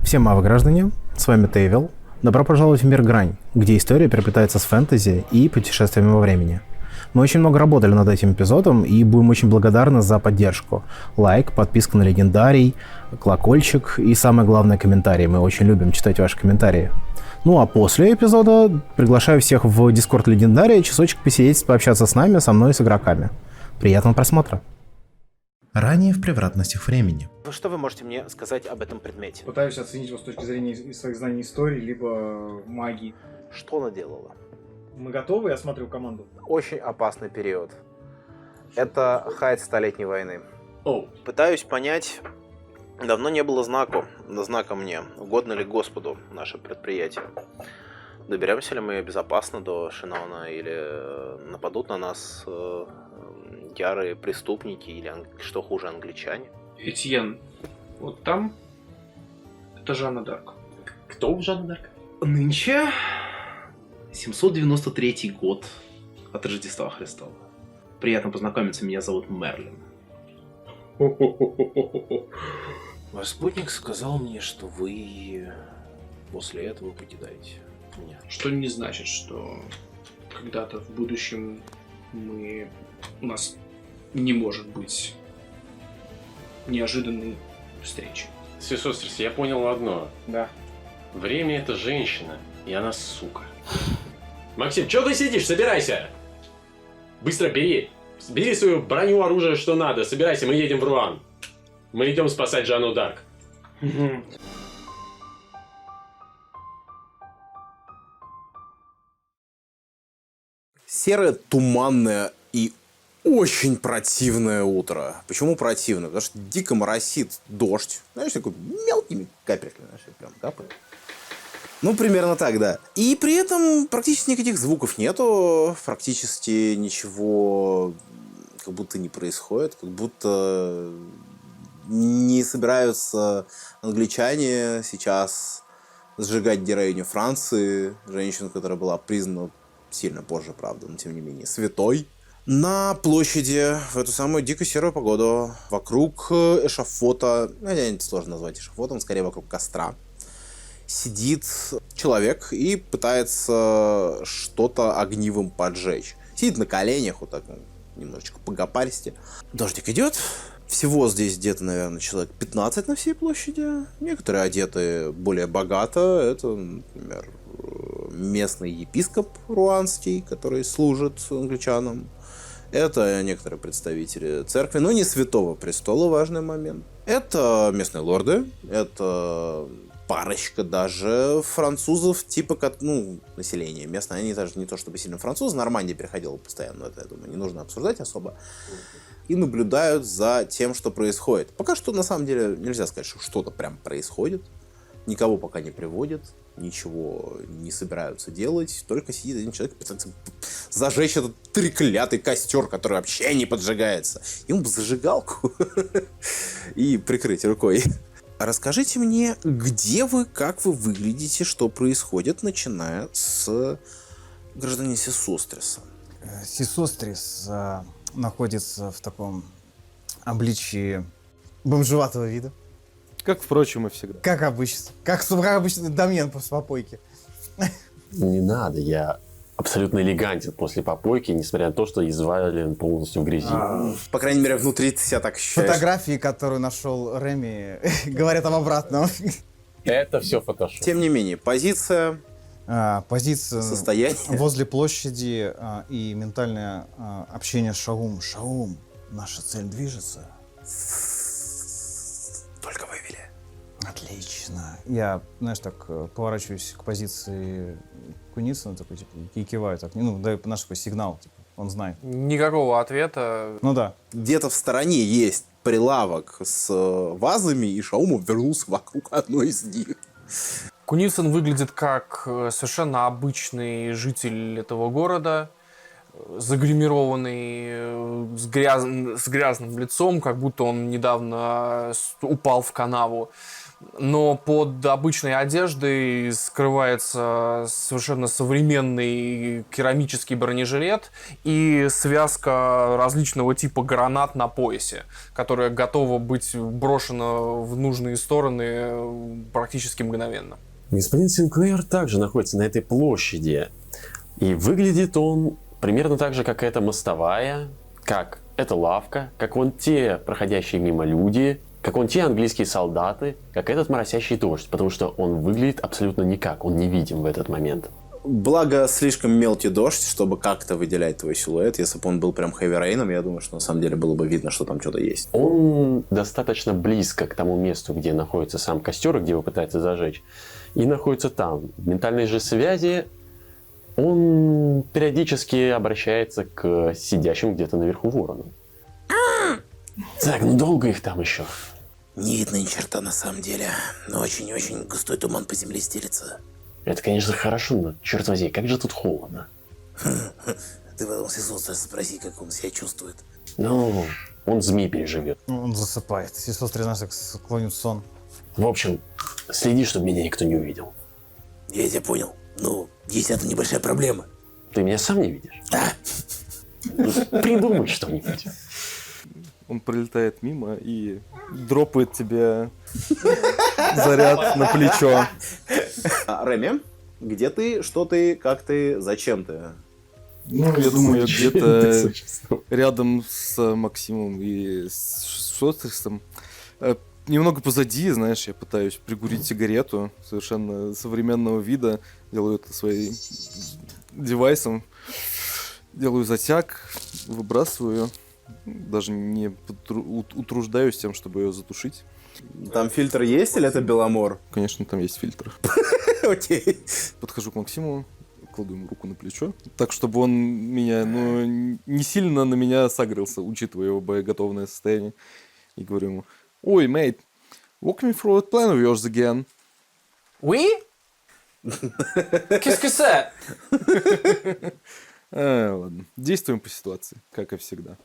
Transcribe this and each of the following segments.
Всем мавы, граждане, с вами Тейвил. Добро пожаловать в мир Грань, где история переплетается с фэнтези и путешествиями во времени. Мы очень много работали над этим эпизодом и будем очень благодарны за поддержку. Лайк, подписка на Легендарий, колокольчик и, самое главное, комментарии. Мы очень любим читать ваши комментарии. Ну а после эпизода приглашаю всех в Дискорд Легендария часочек посидеть, пообщаться с нами, со мной и с игроками. Приятного просмотра. Ранее в превратностях времени. Что вы можете мне сказать об этом предмете? Пытаюсь оценить его с точки зрения своих знаний истории, либо магии. Что она делала? Мы готовы? Я смотрю команду. Очень опасный период. Это хайд Столетней войны. Пытаюсь понять, давно не было знака мне, угодно ли Господу наше предприятие. Доберемся ли мы безопасно до Шинауна, или нападут на нас ярые преступники, или, что хуже, англичане? Этьен, вот там это Жанна Дарк. Кто Жанна Дарк? Нынче 793 год от Рождества Христова. Приятно познакомиться, меня зовут Мерлин. Ваш спутник сказал мне, что вы после этого покидаете меня. Что не значит, что когда-то в будущем у нас не может быть неожиданной встречи. Сесострис, я понял одно. Да. Время — это женщина, и она сука. Максим, чё ты сидишь? Собирайся! Быстро бери! Бери свою броню, оружие, что надо. Собирайся, мы едем в Руан. Мы идем спасать Жанну Дарк. Серое, туманное и очень противное утро. Почему противное? Потому что дико моросит дождь. Знаешь, такой мелкими капельками, знаешь, прям капает. Ну, примерно так, да. И при этом практически никаких звуков нету. Практически ничего как будто не происходит. Как будто не собираются англичане сейчас сжигать героиню Франции. Женщину, которая была признана сильно позже, правда, но тем не менее святой. На площади в эту самую дико серую погоду вокруг эшафота, это сложно назвать эшафотом, скорее вокруг костра, сидит человек и пытается что-то огнивом поджечь. Сидит на коленях, вот так немножечко по-гопаристи. Дождик идет. Всего здесь где-то, наверное, человек 15 на всей площади. Некоторые одеты более богато. Это, например, местный епископ руанский, который служит англичанам. Это некоторые представители церкви, но не Святого Престола, важный момент. Это местные лорды, это парочка даже французов, типа, население местное. Они даже не то чтобы сильно французы, Нормандия переходила постоянно, это, я думаю, не нужно обсуждать особо. И наблюдают за тем, что происходит. Пока что, на самом деле, нельзя сказать, что что-то прям происходит. Никого пока не приводят, ничего не собираются делать. Только сидит один человек и пытается зажечь этот треклятый костер, который вообще не поджигается. Ему бы зажигалку и прикрыть рукой. Расскажите мне, где вы, как вы выглядите, что происходит, начиная с гражданина Сесостриса. Сесострис находится в таком обличии бомжеватого вида. Как, впрочем, и всегда. Как обычно Дамьен после попойки. Не надо, я абсолютно элегантен после попойки, несмотря на то, что извален полностью в грязи. По крайней мере, внутри ты себя так ощущаешь. Фотографии, которые нашел Реми, говорят об обратном. Это все фотошоп. Тем не менее, позиция, состояние. Возле площади и ментальное общение с Шаум. Шаум, наша цель движется. Только вывели. Отлично. Я, знаешь, так поворачиваюсь к позиции Куницына, такой, типа, и киваю так, даю наш такой сигнал, типа, он знает. Никакого ответа. Ну да. Где-то в стороне есть прилавок с вазами, и Шаумов вернулся вокруг одной из них. Куницын выглядит как совершенно обычный житель этого города, загримированный, с грязным лицом, как будто он недавно упал в канаву. но под обычной одеждой скрывается совершенно современный керамический бронежилет и связка различного типа гранат на поясе, которая готова быть брошена в нужные стороны практически мгновенно. Господин Синклер также находится на этой площади. И выглядит он примерно так же, как эта мостовая, как эта лавка, как вон те проходящие мимо люди, как вон те английские солдаты, как этот моросящий дождь, потому что он выглядит абсолютно никак, он невидим в этот момент. Благо, слишком мелкий дождь, чтобы как-то выделять твой силуэт. Если бы он был прям хэви-рейном, я думаю, что на самом деле было бы видно, что там что-то есть. Он достаточно близко к тому месту, где находится сам костер, где его пытаются зажечь, и находится там. В ментальной же связи он периодически обращается к сидящим где-то наверху воронам. Так, ну долго их там еще? Не видно ни черта на самом деле, но очень-очень густой туман по земле стелется. Это, конечно, хорошо, но, черт возьми, как же тут холодно. Ты потом Сисоса спроси, как он себя чувствует. Ну, он змей переживет. Он засыпает. Сисос, знаешь, как клонит сон. В общем, следи, чтобы меня никто не увидел. Я тебя понял. Ну, есть это небольшая проблема. Ты меня сам не видишь? Да. Придумай что-нибудь. Он пролетает мимо и дропает тебе заряд на плечо. Реми, где ты, что ты, как ты, зачем ты? Ну, я думаю, я где-то рядом с Максимом и с Шостриксом. Немного позади, знаешь, я пытаюсь прикурить сигарету совершенно современного вида. Делаю это своим девайсом. Делаю затяг, выбрасываю ее. Даже не утруждаюсь тем, чтобы ее затушить. Там фильтр есть или это Беломор? Конечно, там есть фильтр. Окей. Подхожу к Максиму, кладу ему руку на плечо, так, чтобы он меня, не сильно на меня сагрился, учитывая его боеготовное состояние. И говорю ему: «Ой, mate, walk me through that plan of yours again». Oui? Qu'est-ce que c'est? Ладно, действуем по ситуации, как и всегда.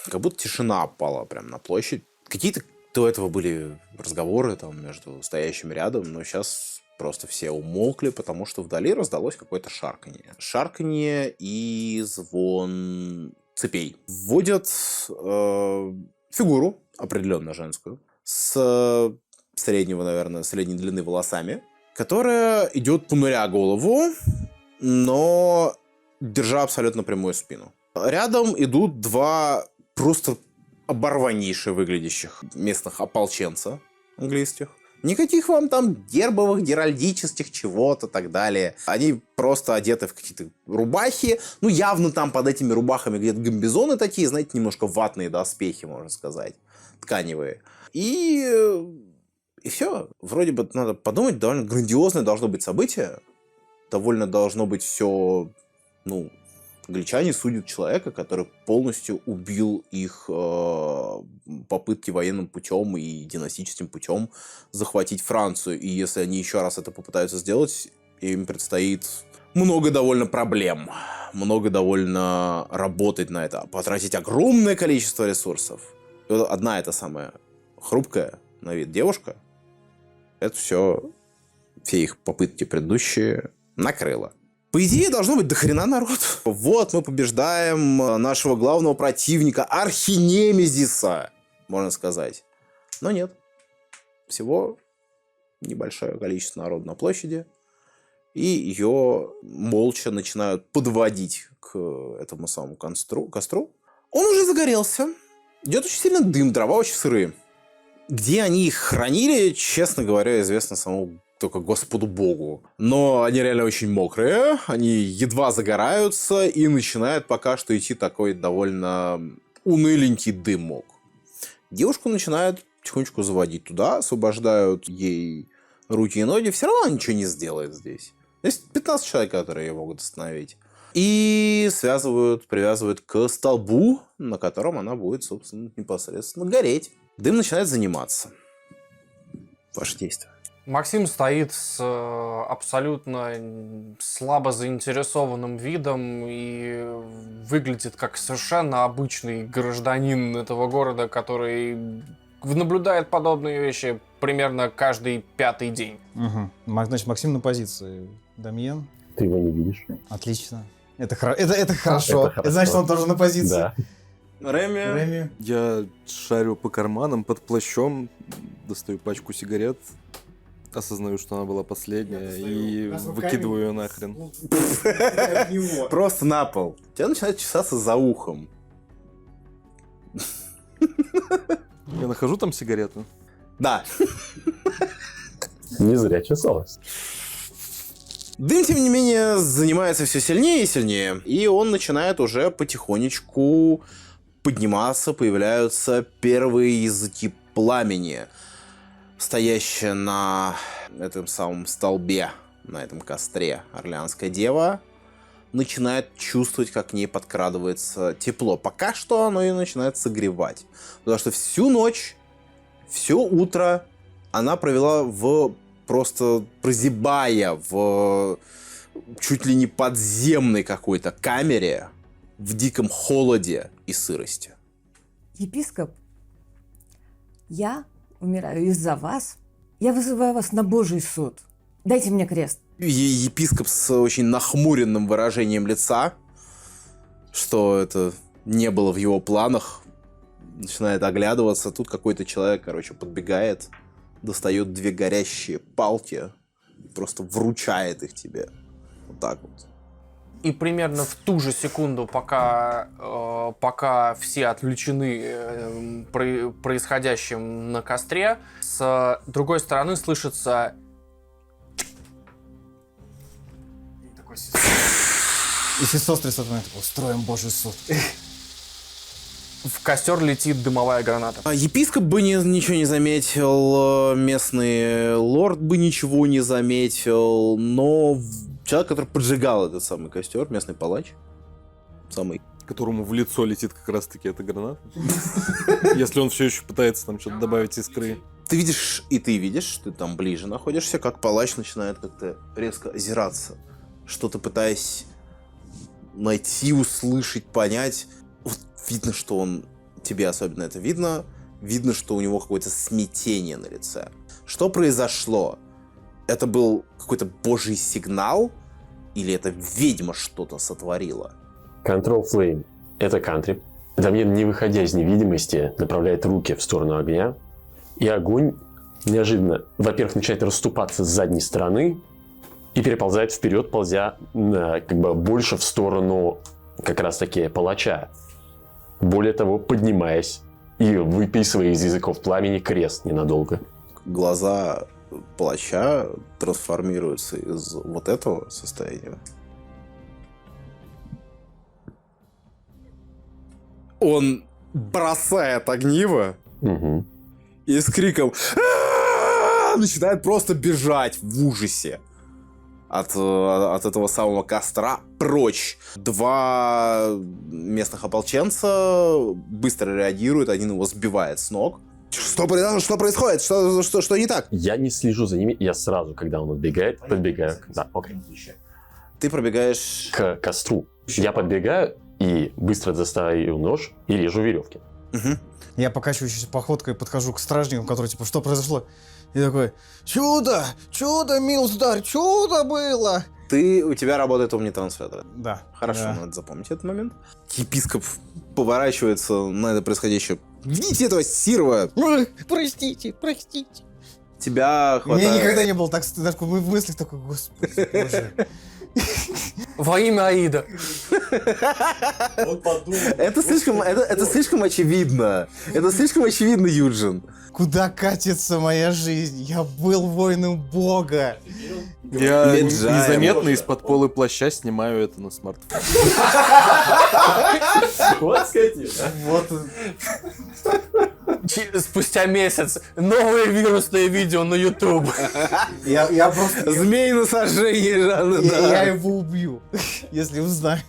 Как будто тишина опала прям на площадь. Какие-то до этого были разговоры там между стоящими рядом, но сейчас просто все умолкли, потому что вдали раздалось какое-то шарканье. Шарканье и звон цепей. Вводят фигуру, определенно женскую, с среднего, наверное, средней длины волосами, которая идет, понуря голову, но держа абсолютно прямую спину. Рядом идут два просто оборванейше выглядящих местных ополченца английских. Никаких вам там гербовых, геральдических, чего-то, так далее. Они просто одеты в какие-то рубахи. Ну, явно там под этими рубахами где-то гамбизоны такие, знаете, немножко ватные доспехи, можно сказать. Тканевые. И все. Вроде бы надо подумать, довольно грандиозное должно быть событие. Довольно должно быть все, англичане судят человека, который полностью убил их попытки военным путем и династическим путем захватить Францию. И если они еще раз это попытаются сделать, им предстоит много довольно проблем. Много довольно работать на это. Потратить огромное количество ресурсов. И вот одна эта самая хрупкая на вид девушка, это все их попытки предыдущие накрыло. По идее, должно быть дохрена народ. Вот мы побеждаем нашего главного противника, архинемезиса, можно сказать. Но нет. Всего небольшое количество народа на площади. И ее молча начинают подводить к этому самому костру. Он уже загорелся. Идет очень сильно дым, дрова очень сырые. Где они их хранили, честно говоря, известно самому только Господу Богу. Но они реально очень мокрые, они едва загораются, и начинает пока что идти такой довольно уныленький дымок. Девушку начинают потихонечку заводить туда, освобождают ей руки и ноги, все равно она ничего не сделает здесь. Есть 15 человек, которые ее могут остановить. И привязывают к столбу, на котором она будет, собственно, непосредственно гореть. Дым начинает заниматься. Ваши действия. Максим стоит с абсолютно слабо заинтересованным видом и выглядит как совершенно обычный гражданин этого города, который наблюдает подобные вещи примерно каждый 5-й день. Угу. Значит, Максим на позиции. Дамьен? Ты его не видишь. Отлично. Это хорошо. Это хорошо. Это значит, он тоже на позиции. Да. Реми. Я шарю по карманам под плащом, достаю пачку сигарет, осознаю, что она была последняя, и выкидываю ее нахрен. Просто на пол. Тебя начинает чесаться за ухом. Я нахожу там сигарету. Да. Не зря чесалась. Дым, тем не менее, занимается все сильнее и сильнее. И он начинает уже потихонечку подниматься, появляются первые языки пламени, стоящие на этом самом столбе, на этом костре. Орлеанская дева начинает чувствовать, как к ней подкрадывается тепло. Пока что оно ее начинает согревать. Потому что всю ночь, все утро она провела просто прозябая в чуть ли не подземной какой-то камере, в диком холоде и сырости. Епископ, я умираю из-за вас. Я вызываю вас на Божий суд. Дайте мне крест. Епископ с очень нахмуренным выражением лица, что это не было в его планах, начинает оглядываться. Тут какой-то человек, подбегает, достает 2 горящие палки, просто вручает их тебе. Вот так вот. И примерно в ту же секунду, пока все отвлечены происходящим на костре, с другой стороны слышится... И сестры с этого устроим Божий суд. В костер летит дымовая граната. Епископ бы ничего не заметил, местный лорд бы ничего не заметил, но человек, который поджигал этот самый костер, местный палач, самый... Которому в лицо летит как раз-таки эта граната. Если он все еще пытается там что-то добавить искры. Ты видишь, ты там ближе находишься, как палач начинает как-то резко озираться, что-то пытаясь найти, услышать, понять. Вот видно, что он... Тебе особенно это видно. Видно, что у него какое-то смятение на лице. Что произошло? Это был какой-то божий сигнал? Или это ведьма что-то сотворила? Control Flame. Это кантри. Дамьен, не выходя из невидимости, направляет руки в сторону огня. И огонь неожиданно, во-первых, начинает расступаться с задней стороны и переползает вперед, ползя больше в сторону как раз-таки палача. Более того, поднимаясь и выписывая из языков пламени крест ненадолго. Глаза палача трансформируются из вот этого состояния. Он бросает огниво и с криком начинает просто бежать в ужасе от этого самого костра прочь. 2 местных ополченца быстро реагируют, один его сбивает с ног. Что происходит? Что не так? Я не слежу за ними, я сразу, когда он отбегает, подбегаю. Да, окей. Ты пробегаешь... К костру. Я подбегаю и быстро достаю нож и режу веревки. Я покачивающейся походкой подхожу к стражникам, которые что произошло? И такой, чудо, милздарь, чудо было. У тебя работает омнитрансфер. Да. Хорошо, да. надо запомнить этот момент. Епископ поворачивается на это происходящее. Видите этого Сирова? Простите. Тебя хватает... Мне никогда не было так стыдно, в мыслях такой, господи, боже. Во имя Аида. Это слишком очевидно. Это слишком очевидно, Юджин. Куда катится моя жизнь? Я был воином бога. Я Меджая, незаметно из-под полы плаща снимаю это на смартфон. Вот скотина. Вот. Спустя месяц новые вирусные видео на YouTube. Я просто... Змей на сожжении Жанны Я Дарк. его убью, если узнаю.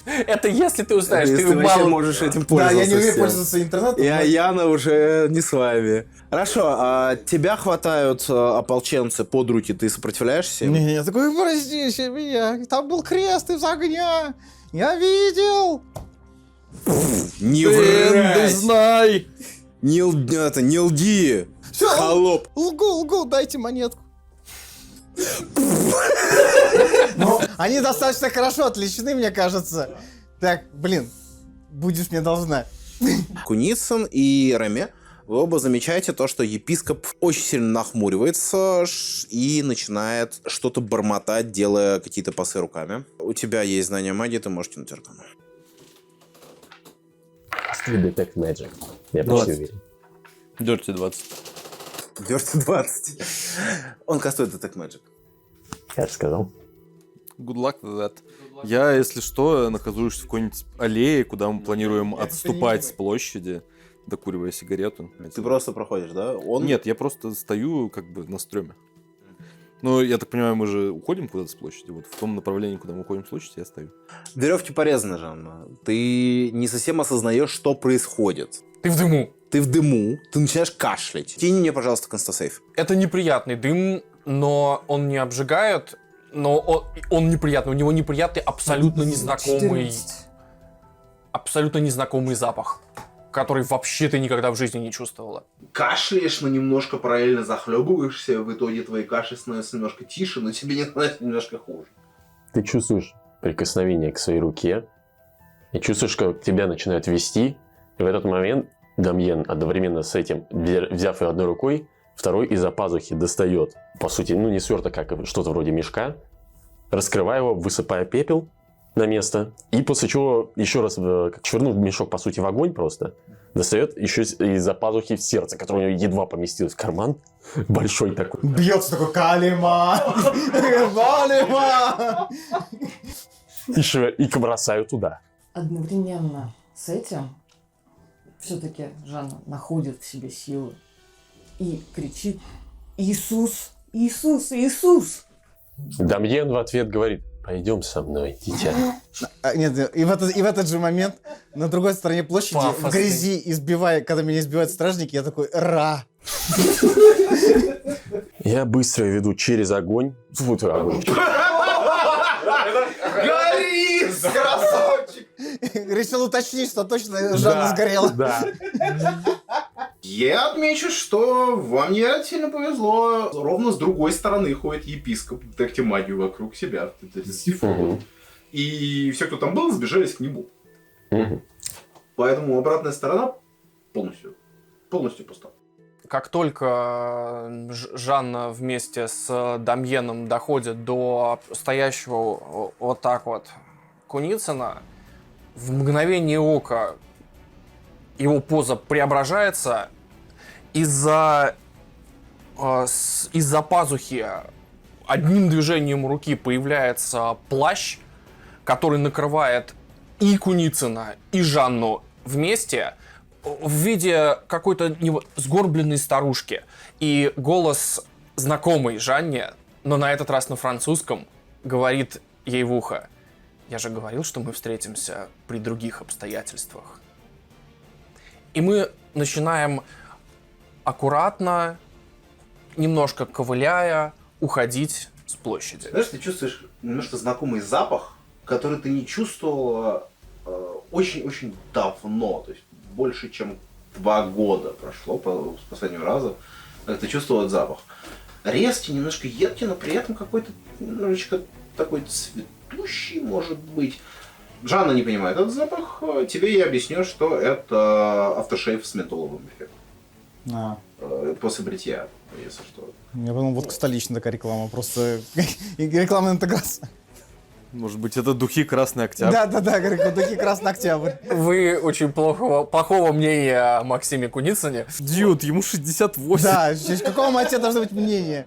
Это если ты узнаешь, Если ты ты вообще мало... можешь этим Да, пользоваться. я не умею всем. пользоваться интернетом. И но- Яна уже не с вами. Хорошо, тебя хватают ополченцы под руки, ты сопротивляешься им? Не, я такой, простите меня, там был крест из огня, я видел. Не Энду, врать! знай! Не лги! Холоп! Лгу, дайте монетку. Они достаточно хорошо отличены, мне кажется. Так, блин, будешь мне должна. Куницын и Реми, вы оба замечаете то, что епископ очень сильно нахмуривается и начинает что-то бормотать, делая какие-то пасы руками. У тебя есть знание магии, ты можешь тянуть аркану. Detect Magic. Я 20. почти уверен. Dirty 20. Dirty 20. Он кастует Detect Magic. Я же сказал. Good luck with that. Я, если что, нахожусь в какой-нибудь аллее, куда мы планируем отступать с площади, докуривая сигарету. Ты просто проходишь, да? Нет, я просто стою как бы на стреме. Ну, я так понимаю, мы же уходим куда-то с площади. Вот в том направлении, куда мы уходим с площади, я стою. Веревки порезаны, Жанна. Ты не совсем осознаешь, что происходит. Ты в дыму. Ты в дыму, ты начинаешь кашлять. Тяни мне, пожалуйста, констасейв. Это неприятный дым, но он не обжигает, но он неприятный. У него неприятный, абсолютно незнакомый... 14. Абсолютно незнакомый запах, который вообще ты никогда в жизни не чувствовала. Кашляешь, но немножко параллельно захлебываешься. В итоге твои каши становятся немножко тише, но тебе не становится немножко хуже. Ты чувствуешь прикосновение к своей руке, и чувствуешь, как тебя начинают вести, и в этот момент Дамьен одновременно с этим, взяв ее одной рукой, второй из-за пазухи достает, по сути, ну не сверток, как что-то вроде мешка, раскрывая его, высыпая пепел на место, и после чего еще раз, как швырнув мешок, по сути, в огонь просто, достает еще из-за пазухи сердце, которое у него едва поместилось в карман, большой такой. Бьется такой Калима! Калима! И бросаю туда. Одновременно с этим все-таки Жанна находит в себе силы и кричит: «Иисус! Иисус! Иисус!» Дамьен в ответ говорит: «Пойдем со мной, дитя». Нет, и в этот же момент на другой стороне площади, в грязи, когда меня избивают стражники, я такой: «Ра!» Я быстро веду через огонь. Вот огонь. Горит, красавчик! Решил уточнить, что точно Жанна сгорела. Да. Я отмечу, что вам не сильно повезло. Ровно с другой стороны ходит епископ, детектив магию вокруг себя. И все, кто там был, сбежались к нему. Поэтому обратная сторона полностью пуста. Как только Жанна вместе с Дамьеном доходит до стоящего вот так вот Куницына, в мгновение ока его поза преображается, из-за пазухи одним движением руки появляется плащ, который накрывает и Куницына, и Жанну вместе в виде какой-то сгорбленной старушки. И голос знакомый Жанне, но на этот раз на французском, говорит ей в ухо: «Я же говорил, что мы встретимся при других обстоятельствах». И мы начинаем аккуратно, немножко ковыляя, уходить с площади. Знаешь, ты чувствуешь немножко знакомый запах, который ты не чувствовала очень-очень давно. То есть больше, чем 2 года прошло с последнего раза, как ты чувствовал этот запах. Резкий, немножко едкий, но при этом какой-то немножечко такой цветущий, может быть. Жанна не понимает этот запах. Тебе я объясню, что это автошейв с ментоловым эффектом. После бритья, если что. Я подумал, вот столичная такая реклама, просто рекламная интеграция. Может быть, это духи Красный Октябрь? Да, духи Красный Октябрь. Вы очень плохого мнения о Максиме Куницыне. Дьюд, ему 68. Да, в честь какого мать должно быть мнение?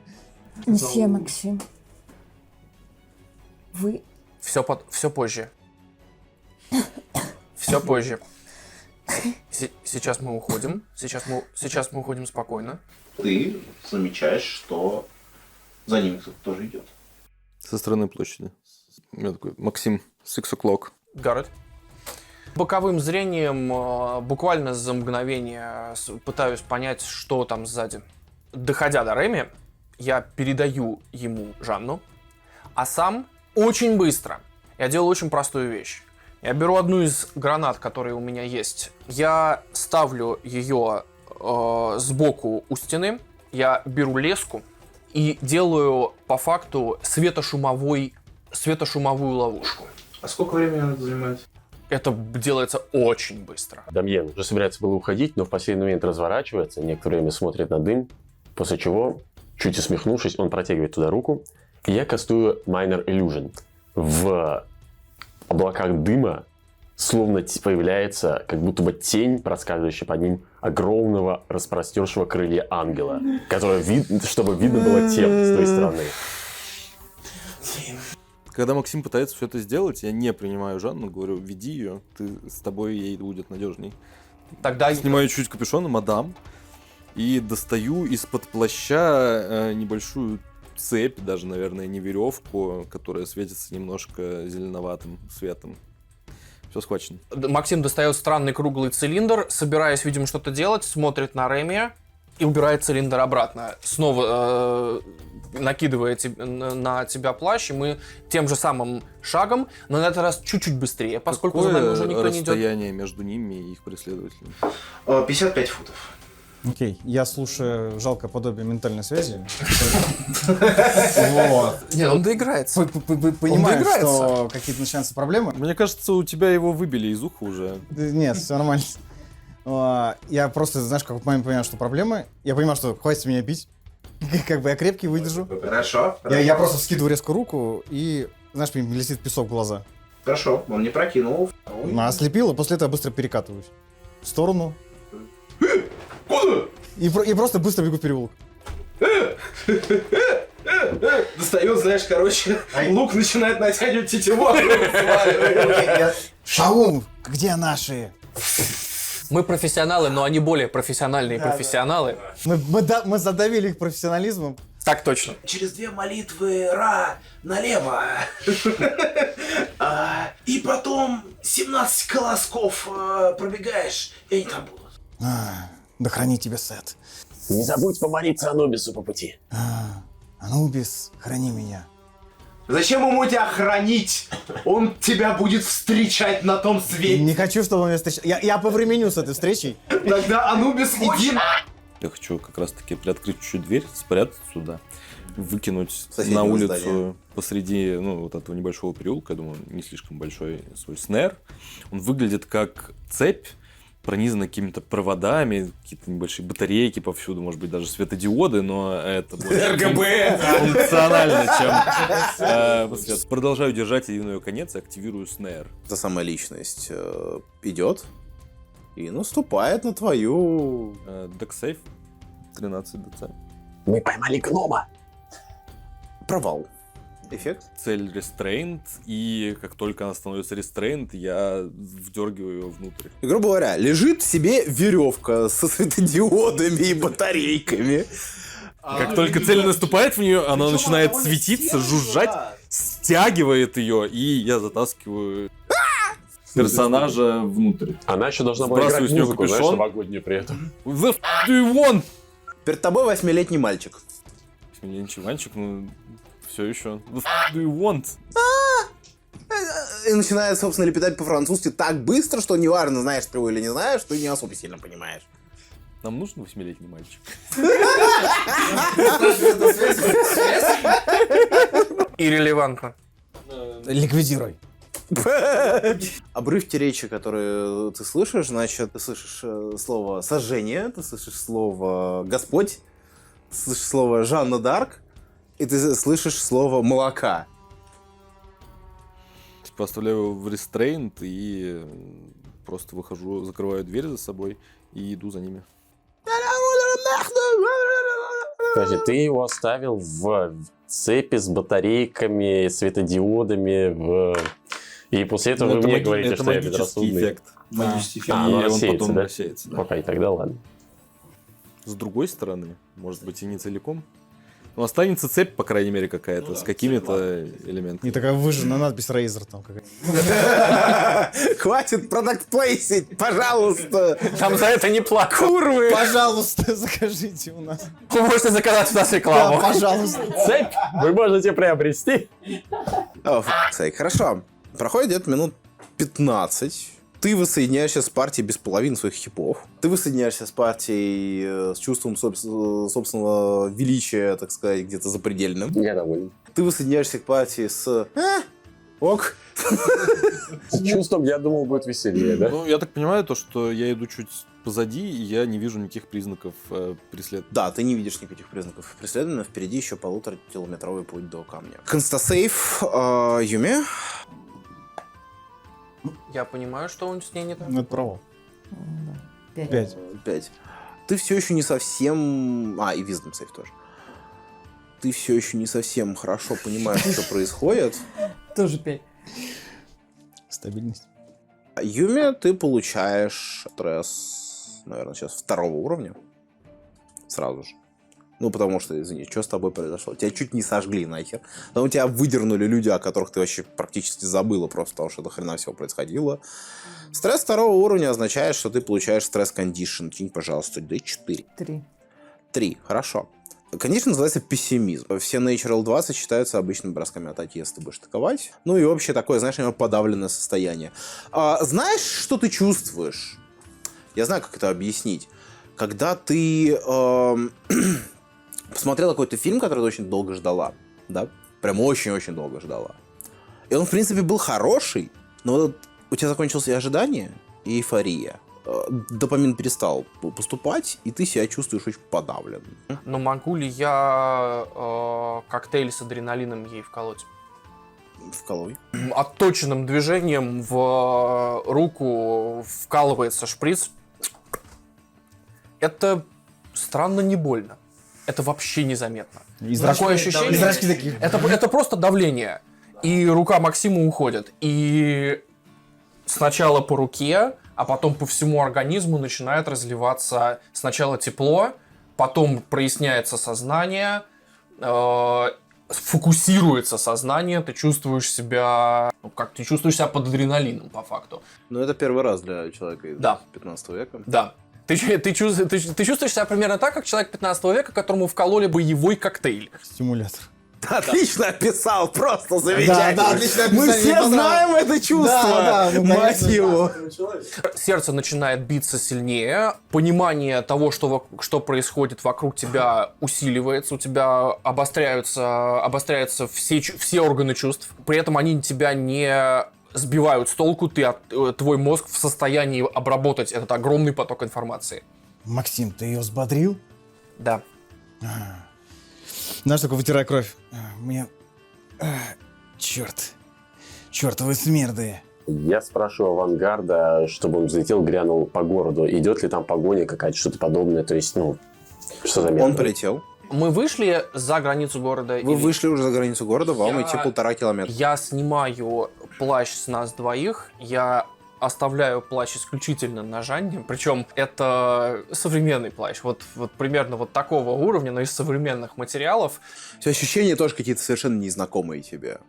Мсье Максим, вы... Все позже. Все позже. Сейчас мы уходим. Сейчас мы уходим спокойно. Ты замечаешь, что за ними кто-то тоже идет. Со стороны площади. Я такой: Максим, 6 o'clock. Гаррет. Боковым зрением, буквально за мгновение, пытаюсь понять, что там сзади. Доходя до Реми, я передаю ему Жанну, а сам очень быстро. Я делаю очень простую вещь. Я беру одну из гранат, которые у меня есть. Я ставлю ее сбоку у стены, я беру леску и делаю по факту светошумовую ловушку. А сколько времени надо занимать? Это делается очень быстро. Дамьен уже собирается было уходить, но в последний момент разворачивается, некоторое время смотрит на дым, после чего, чуть усмехнувшись, он протягивает туда руку, и я кастую Minor Illusion. В облаках дыма словно появляется как будто бы тень, проскальзывающая под ним, огромного распростершего крылья ангела, которое чтобы видно было тем с той стороны. Когда Максим пытается все это сделать, я не принимаю Жанну, говорю, веди ее, с тобой ей будет надежней. Тогда Снимаю чуть капюшон, мадам, и достаю из-под плаща небольшую цепь, даже, наверное, не веревку, которая светится немножко зеленоватым светом. Все схвачено. Максим достает странный круглый цилиндр, собираясь, видимо, что-то делать, смотрит на Реми и убирает цилиндр обратно. Снова накидывая на тебя плащ, и мы тем же самым шагом, но на этот раз чуть-чуть быстрее, поскольку за нами уже никто не идет. Расстояние между ними и их преследователями? 55 футов. Окей, я слушаю жалкое подобие ментальной связи. Вот. Нет, он доиграется. Понимаю, доиграется. что какие-то начинаются проблемы. Мне кажется, у тебя его выбили из уха уже. Нет, все нормально. Я просто, знаешь, как в момент понимаю, что проблемы. Я понимаю, что хватит меня бить. Как бы я крепкий, выдержу. Хорошо. Я просто скидываю резко руку и, знаешь, мне летит песок в глаза. Хорошо, он не прокинул. Ослепил, и после этого быстро перекатываюсь. В сторону. Куда? И просто быстро бегу в переулок. Достает, знаешь, короче, лук начинает натягивать тетиву. Шаум, где наши? Мы профессионалы, но они более профессиональные профессионалы. Мы задавили их профессионализмом. Так точно. Через 2 молитвы Ра налево. И потом 17 колосков пробегаешь, и они там будут. Да храни тебя, Сет. Не забудь помолиться Анубису по пути. Анубис, храни меня. Зачем ему тебя хранить? Он тебя будет встречать на том свете. Не хочу, чтобы он меня встречал. Я повременю с этой встречей. Тогда Анубис, иди. Я хочу как раз-таки приоткрыть чуть-чуть дверь, спрятаться сюда, выкинуть Соседнего на улицу здания. посреди вот этого небольшого переулка, я думаю, не слишком большой, свой снэр. Он выглядит как цепь, пронизана какими-то проводами, какие-то небольшие батарейки повсюду, может быть, даже светодиоды, но это больше функционально, чем свет. Продолжаю держать один ее конец и активирую снэр. Та самая личность идет и наступает на твою... Дексейв 13 ДЦ. Мы поймали гнома. Провал. Эффект. Цель restrained, и как только она становится restrained, я вдергиваю ее внутрь. И, грубо говоря, лежит в себе веревка со светодиодами и батарейками. Как только цель наступает в нее, она начинает светиться, жужжать, стягивает ее, и я затаскиваю персонажа внутрь. Она еще должна была Сбрасываю играть с неё музыку, знаешь, капюшон. новогоднюю при этом. The f*** do you want? Перед тобой 8-летний мальчик. Я чуванчик, ну все еще. The f*** do you want? И начинает, собственно, лепетать по-французски так быстро, что неважно, знаешь ты его или не знаешь, ты не особо сильно понимаешь. Нам нужен 8-летний мальчик. Иррелевантно. Ликвидируй. Обрывки речи, которые ты слышишь, значит, ты слышишь слово «сожжение», ты слышишь слово «Господь», ты слышишь слово «Жанна Дарк», и ты слышишь слово «молока». Типа оставляю его в restraint и просто выхожу, закрываю дверь за собой и иду за ними. Подожди, ты его оставил в цепи с батарейками, светодиодами, и после этого вы мне говорите, что я безрассудный. Эффект. Магический эффект. А, ну И он рассеется, потом да? рассеется, да. Окей, тогда ладно. С другой стороны, может быть и не целиком, но останется цепь, по крайней мере, какая-то, с какими-то элементами. И такая выжженная надпись Razer там какая-то. Хватит продакт-плейсить, пожалуйста! Там за это не платят. Курвы! Пожалуйста, закажите у нас. Вы можете заказать у нас Да, рекламу. пожалуйста. Цепь вы можете приобрести. О, хорошо. Проходит где-то минут 15. Ты воссоединяешься с партией без половины своих хипов. Ты воссоединяешься с партией с чувством собственного величия, так сказать, где-то запредельным. Я доволен. Ты воссоединяешься к партии с... ок. С чувством, я думал, будет веселее, да? Ну, я так понимаю, то, что я иду чуть позади, и я не вижу никаких признаков преследования. Да, ты не видишь никаких признаков преследования, впереди еще 1,5-километровый путь до камня. Констасейв, Юми. Я понимаю, что он с ней не так. Ну, это провал. 5. 5. Ты все еще не совсем... и Wisdom Save тоже. Ты все еще не совсем хорошо понимаешь, что происходит. Тоже 5. Стабильность. Юми, ты получаешь стресс, наверное, сейчас 2-го уровня. Сразу же. Ну, потому что, извини, что с тобой произошло? Тебя чуть не сожгли нахер. Потом тебя выдернули люди, о которых ты вообще практически забыла, просто потому что до хрена всего происходило. Стресс 2-го уровня означает, что ты получаешь стресс-кондишн. Кинь, пожалуйста, D4. 3. 3, хорошо. Конечно, называется пессимизм. Все Natural 20 считаются обычными бросками атаки, если ты будешь атаковать. Ну и вообще такое, знаешь, подавленное состояние. Знаешь, что ты чувствуешь? Я знаю, как это объяснить. Когда ты посмотрела какой-то фильм, который ты очень долго ждала, да? Прям очень-очень долго ждала. И он, в принципе, был хороший, но вот у тебя закончилось и ожидание, и эйфория. Допамин перестал поступать, и ты себя чувствуешь очень подавленным. Но могу ли я коктейль с адреналином ей вколоть? Вколой. Отточенным движением в руку вкалывается шприц. Это странно не больно. Это вообще незаметно. Такое ощущение. Это просто давление. И рука Максима уходит. И сначала по руке, а потом по всему организму начинает разливаться сначала тепло, потом проясняется сознание, фокусируется сознание, ты чувствуешь себя под адреналином, по факту. Ну, это первый раз для человека из 15 века. Да. Ты чувствуешь себя примерно так, как человек 15 века, которому вкололи боевой коктейль. Стимулятор. Отлично описал, просто замечательно. Да, отлично описал. Мы все знаем это чувство, мать его. Сердце начинает биться сильнее, понимание того, что происходит вокруг тебя, усиливается, у тебя обостряются все органы чувств, при этом они тебя не сбивают с толку, твой мозг в состоянии обработать этот огромный поток информации. Максим, ты ее взбодрил? Да. Знаешь, только вытирай кровь. Мне... Черт, вы смерды. Я спрашиваю авангарда, чтобы он взлетел, грянул по городу. Идет ли там погоня какая-то, что-то подобное? То есть, что за место? Он полетел. Мы вышли за границу города. Вы вышли уже за границу города, вам идти 1,5 километра. Я снимаю плащ с нас двоих, я оставляю плащ исключительно на Жанне, причем это современный плащ, вот примерно вот такого уровня, но из современных материалов. Все ощущения тоже какие-то совершенно незнакомые тебе.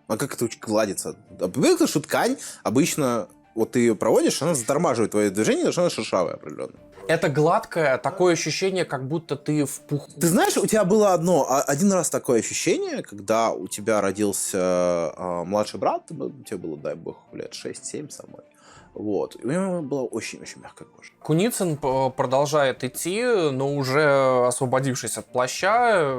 А как это гладится? Привыкла, что ткань обычно, вот ты ее проводишь, она затормаживает твое движение, потому что она шершавая определенно. Это гладкое, такое ощущение, как будто ты в пуху. Ты знаешь, у тебя было один раз такое ощущение, когда у тебя родился младший брат, тебе было, дай бог, лет 6-7 самой. Вот. И у него была очень-очень мягкая кожа. Куницын продолжает идти, но уже освободившись от плаща,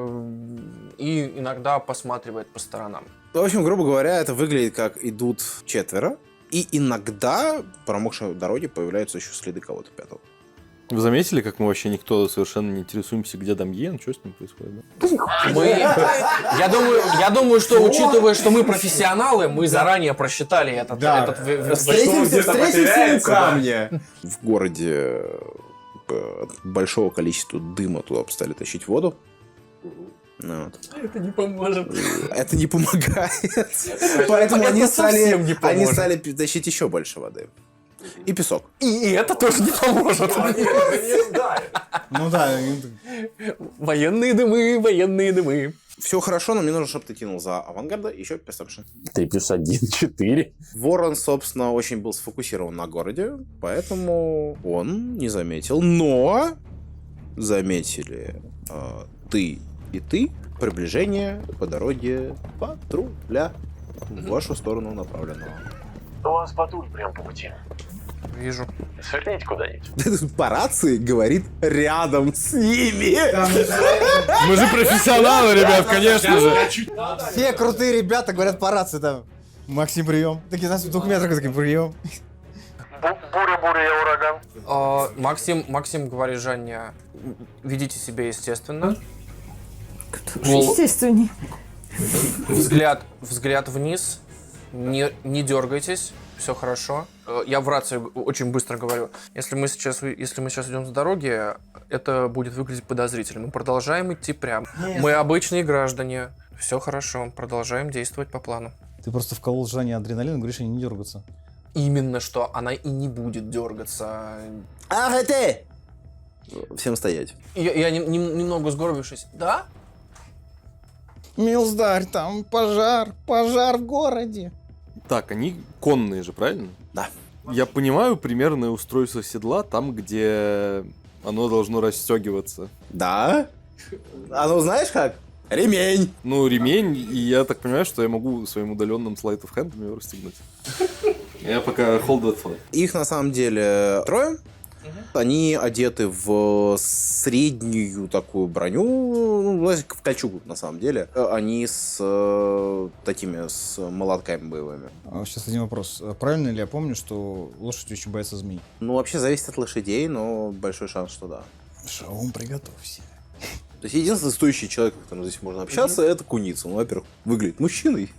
и иногда посматривает по сторонам. В общем, грубо говоря, это выглядит как идут 4, и иногда в промокшей дороге появляются еще следы кого-то 5. Вы заметили, как мы вообще никто совершенно не интересуемся, где Дамьен, что с ним происходит? Да? Я думаю, что, учитывая, что мы профессионалы, мы заранее просчитали этот Встретимся у камня. В городе от большого количества дыма туда стали тащить воду. Это не поможет. Это не помогает. Поэтому они стали тащить еще больше воды. И песок. И это тоже не поможет. Ну да. Военные дымы. Все хорошо, но мне нужно, чтобы ты кинул за авангарда еще персепшн. 3 + 1 = 4. Ворон, собственно, очень был сфокусирован на городе, поэтому он не заметил. Но заметили ты и ты приближение по дороге патруля в вашу сторону направленного. У вас патруль прям по пути. Вижу. Сверните куда-нибудь. По рации говорит рядом с ними. Мы же профессионалы, ребят, конечно же. Все крутые ребята говорят по рации там. Максим, прием. Такие, нас в 2 метрах, такие, прием. Буря, я ураган. Максим говорит Жанне, ведите себя естественно. Естественнее. Взгляд вниз, не дергайтесь, все хорошо. Я в рации очень быстро говорю. Если мы сейчас идем с дороги, это будет выглядеть подозрительно. Мы продолжаем идти прямо. Мы обычные граждане. Все хорошо, продолжаем действовать по плану. Ты просто вколол Жанне адреналин и говоришь, они не дергаться. Именно что она и не будет дергаться. Ах ты! Всем стоять. Я немного сгорбившись. Да? Милздарь, там пожар в городе. Так, они конные же, правильно? Да. Я понимаю примерное устройство седла там, где оно должно расстегиваться. Да? А ну знаешь как? Ремень! Ну, ремень, и я так понимаю, что я могу своим удаленным слайд of hand его расстегнуть. Я пока hold that thought. Их на самом деле 3. Они одеты в среднюю такую броню, ну, в кольчугу на самом деле. Они с молотками боевыми. Сейчас один вопрос. Правильно ли я помню, что лошадь очень боится змей? Ну, вообще зависит от лошадей, но большой шанс, что да. Шаум, приготовься. То есть единственный стоящий человек, с которым здесь можно общаться, это Куница. Он, во-первых, выглядит мужчиной.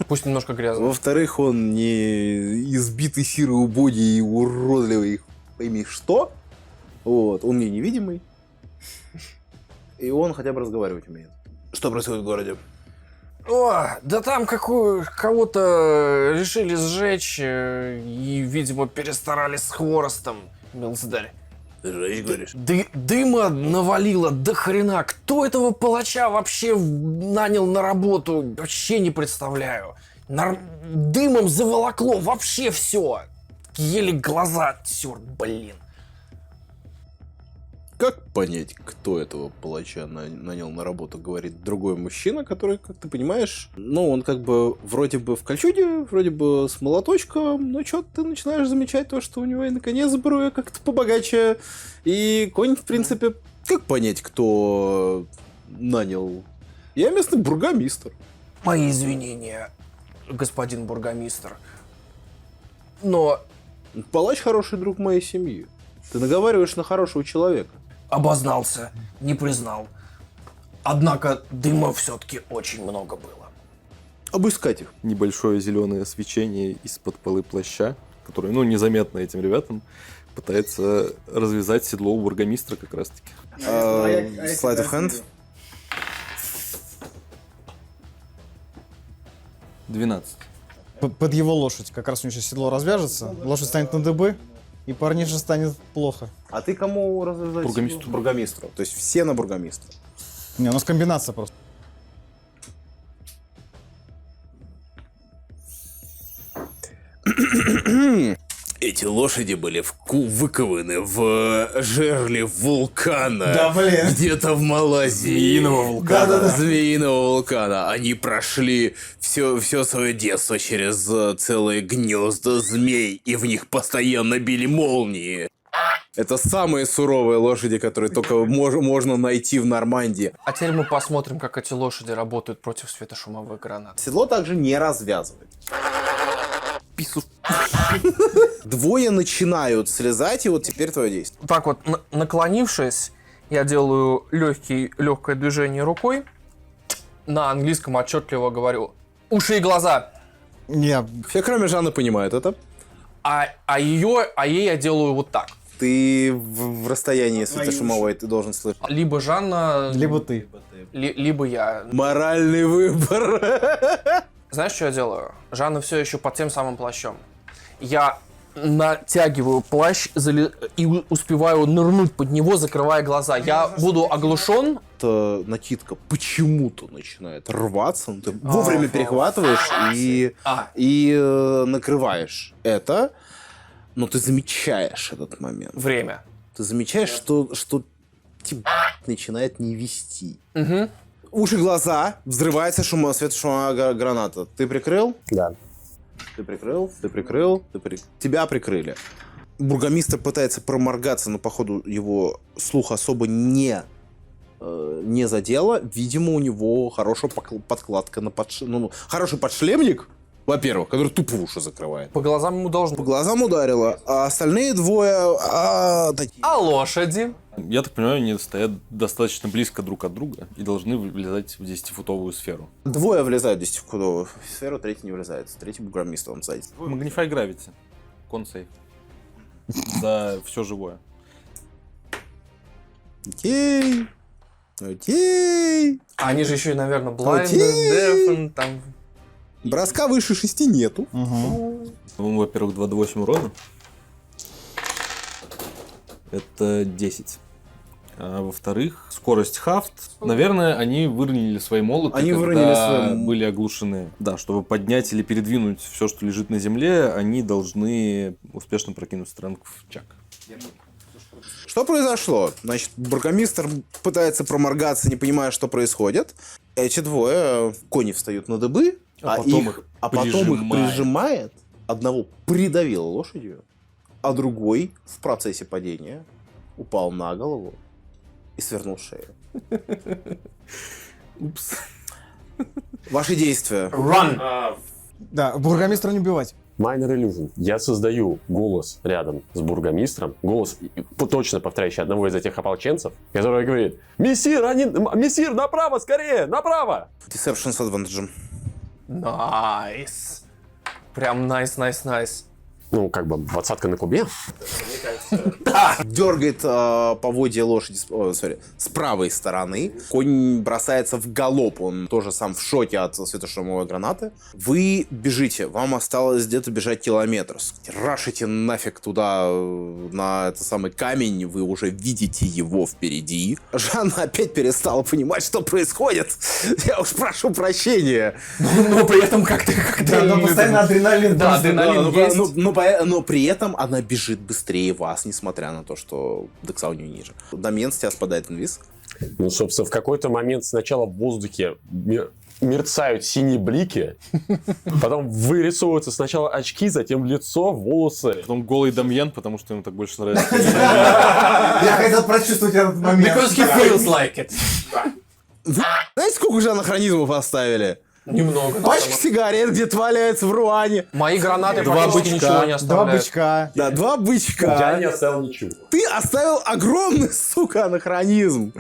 Пусть немножко грязно. Во-вторых, он не избитый, сирый, убогий и уродливый, пойми что. Вот. Он мне невидимый. И он хотя бы разговаривать умеет. Что происходит в городе? О, да там кого-то решили сжечь и, видимо, перестарались с хворостом, Милздарь. Жечь, говоришь? Дыма навалило до хрена. Кто этого палача вообще нанял на работу? Вообще не представляю. Дымом заволокло вообще все. Еле глаза тер, блин. Как понять, кто этого палача нанял на работу, говорит другой мужчина, который, как ты понимаешь, ну, он как бы вроде бы в кольчуге, вроде бы с молоточком, но что-то ты начинаешь замечать то, что у него и наконец сброя как-то побогаче. И конь, в принципе, как понять, кто нанял? Я местный бургомистр. Мои извинения, господин бургомистр. Но... Палач хороший друг моей семьи. Ты наговариваешь на хорошего человека. Обознался, не признал. Однако дыма все-таки очень много было. Обыскать их. Небольшое зеленое свечение из-под полы плаща, которое, ну, незаметно этим ребятам, пытается развязать седло у бургомистра как раз-таки. Slide of hand. 12. Под его лошадь. Как раз у него сейчас седло развяжется, лошадь станет на дыбы, и парнише станет плохо. А ты кому развязать? Бургомистру. Бургомистру. То есть все на бургомистра. Не, у нас комбинация просто. Эти лошади были выкованы в жерле вулкана. Да, блин. Где-то в Малайзии. Змеиного вулкана. Да. Змеиного вулкана. Они прошли все свое детство через целые гнезда змей, и в них постоянно били молнии. Это самые суровые лошади, которые только можно найти в Нормандии. А теперь мы посмотрим, как эти лошади работают против светошумовых гранат. Седло также не развязывать. Двое начинают слезать, и вот теперь твое действие. Так вот, наклонившись, я делаю легкое движение рукой. На английском отчетливо говорю: уши и глаза. Все, кроме Жанны, понимают это. А ей я делаю вот так. Ты в расстоянии светошумовой ты должен слышать. Либо Жанна... Либо ты. Либо я. Моральный выбор. Знаешь, что я делаю? Жанна все еще под тем самым плащом. Я натягиваю плащ и успеваю нырнуть под него, закрывая глаза. Я буду оглушен. Эта накидка почему-то начинает рваться, но ты вовремя перехватываешь и накрываешь это, но ты замечаешь этот момент. Время. Ты замечаешь, что тебя начинает не вести. Угу. Уши, глаза, взрывается светошумовая граната. Ты прикрыл? Да. Ты прикрыл, тебя прикрыли. Бургомистр пытается проморгаться, но, походу, его слух особо не задело. Видимо, у него хорошая подкладка на хороший подшлемник, во-первых, который тупо уши закрывает. По глазам ему должен... По глазам ударило, а остальные двое... такие. А лошади? Я так понимаю, они стоят достаточно близко друг от друга и должны влезать в 10-футовую сферу. Двое влезают в 10-футовую сферу, третий не влезает. Третий бургомистр он сзади. Magnify Gravity. Консейв. За все живое. Окей. Они же еще и, наверное, blind, Окей. deafened, там... Броска выше 6 нету. Ну, во-первых, 2d8 урона. Это 10. А во-вторых, скорость хафт. Наверное, они выронили свои молоты, когда были оглушены. Да, чтобы поднять или передвинуть все, что лежит на земле, они должны успешно прокинуть стрэнг в чак. Что произошло? Значит, бургомистр пытается проморгаться, не понимая, что происходит. Эти двое кони встают на дыбы, потом их прижимает. Одного придавило лошадью, а другой в процессе падения упал на голову и свернул шею. Упс. Ваши действия. Run! Да, бургомистра не убивать. Minor Illusion. Я создаю голос рядом с бургомистром, голос, точно повторяющий одного из этих ополченцев, который говорит: «Мессир, направо, скорее, направо!» Deception с адвантажем. Найс. Прям найс. Ну, как бы 20-ка на кубе. Дергает поводья лошади с правой стороны. Конь бросается в галоп. Он тоже сам в шоке от светошумовой гранаты. Вы бежите. Вам осталось где-то бежать километр. Рашите нафиг туда, на этот самый камень. Вы уже видите его впереди. Жанна опять перестала понимать, что происходит. Я уж прошу прощения. Но при этом как-то... Да, постоянно адреналин. Да, адреналин есть. Но при этом она бежит быстрее вас, несмотря на то, что декса у нее ниже. Дамьен, с тебя спадает инвиз. Ну, собственно, в какой-то момент сначала в воздухе мерцают синие блики, потом вырисовываются сначала очки, затем лицо, волосы. Потом голый Дамьен, потому что ему так больше нравится. Я хотел прочувствовать этот момент. Because he feels like it. Знаете, сколько уже анахронизмов оставили? Немного. Пачка сигарет где-то валяется в Руане. Мои гранаты Два практически бычка. ничего не Два оставляют. бычка. Да, 2 бычка. Я не оставил ничего. Ты оставил огромный, сука, анахронизм.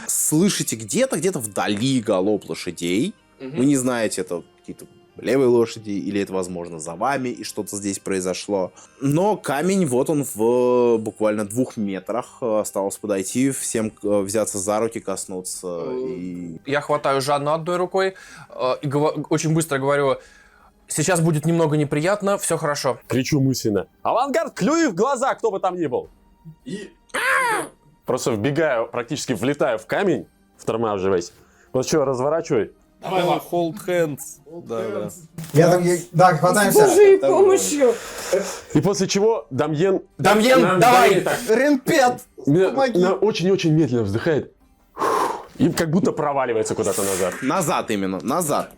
Слышите, где-то вдали галоп лошадей. Вы не знаете, это какие-то левые лошади, или это, возможно, за вами, и что-то здесь произошло. Но камень, вот он в буквально 2 метрах. Осталось подойти, всем взяться за руки, коснуться. И... Я хватаю Жанну одной рукой и очень быстро говорю: сейчас будет немного неприятно, все хорошо. Кричу мысленно: «Авангард, клюй в глаза, кто бы там ни был!» И просто вбегаю, практически влетаю в камень, втормаживаясь. Вот что, разворачивай. Давай, hold hands. Да. Да, хватаемся. Божьей помощью. И после чего Дамьен... Давай! Ренпет! Помоги. Очень-очень медленно вздыхает. И как будто проваливается куда-то назад. Назад именно, назад.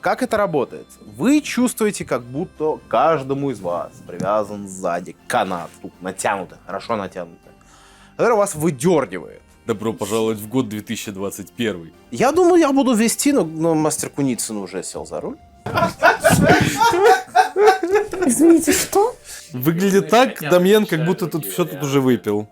Как это работает? Вы чувствуете, как будто каждому из вас привязан сзади канат, натянутый, хорошо натянутый, который вас выдергивает. Добро пожаловать в год 2021. Я думаю, я буду вести, но мастер Куницын уже сел за руль. Извините, что? Выглядит так, Дамьен, как будто тут все тут уже выпил.